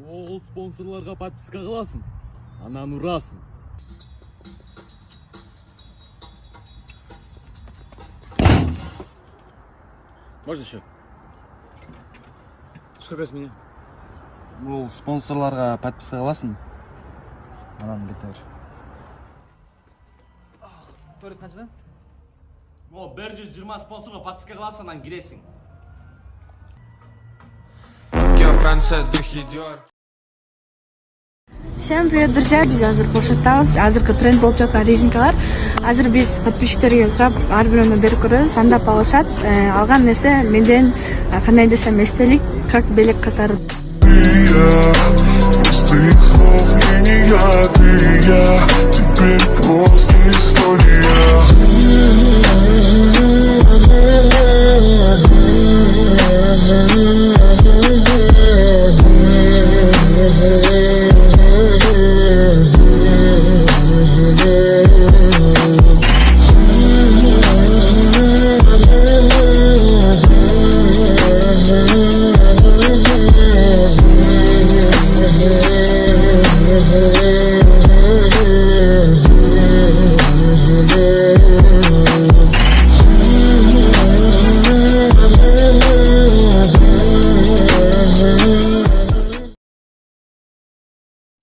Ол спонсорларга подписка кыласың, анан урасың. Можно еще? Сколько с меня? Ол спонсорларга подписка кыласың, анан кетер. Туалет қаншадан? О, 120 спонсорға подписка кыласың, анан киресиң. Всем привет, друзья! Биз азыр Полшаттабыз. Азыркы тренд болуп жаткан резинкалар. Азыр биз подписчиктерге сурап, ар бирөөнө берип көрөбүз. Тандап алышат. Алган нерсе менден кандай десем эстелик, как белек катары. Простых слов мне не я, теперь просто история.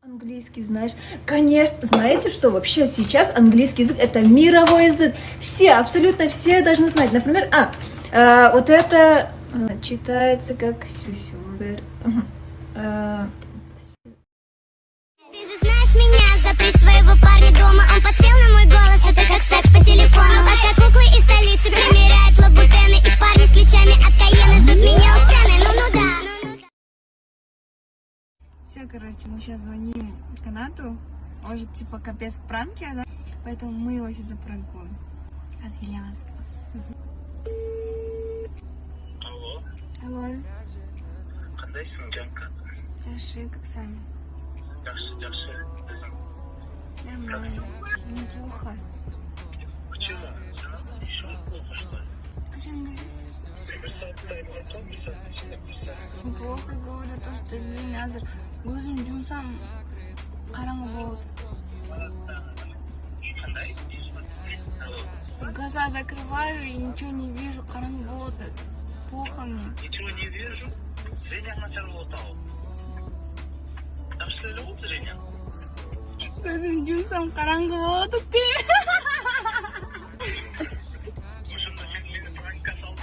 Английский знаешь? Конечно, знаете, что вообще сейчас английский язык это мировой язык. Все, абсолютно все должны знать. Например, вот это читается как сюсюбер. Ты же знаешь меня, запри своего парня дома. Он подсел на мой голос, это как секс по телефону. Пока куклы из столицы примеряют лабутены, и парни с ключами от Каена ждут меня у стены. Ну да. Все, короче, мы сейчас звоним канату. Он же типа капец пранки, да? Поэтому мы его сейчас запранкуем. Отвелялась просто. Алло. Алло. Кандайсың, Жанка? Хорошо, как сами? Жақсы. Нормально. Неплохо. Почему? Еще плохо, что ли? Скажи английский. Плохо говорю то, что мен азыр көзүм жумсам караңгы болот. Кандай? Глаза закрываю и ничего не вижу, караңгы болот. Плохо мне. Ничего не вижу. Зрение начало лотал. Жақсы сөйлеп отыр, Женя. Көзүм жумсам караңгы болот дейм. Ошондо сен мени пранкка салып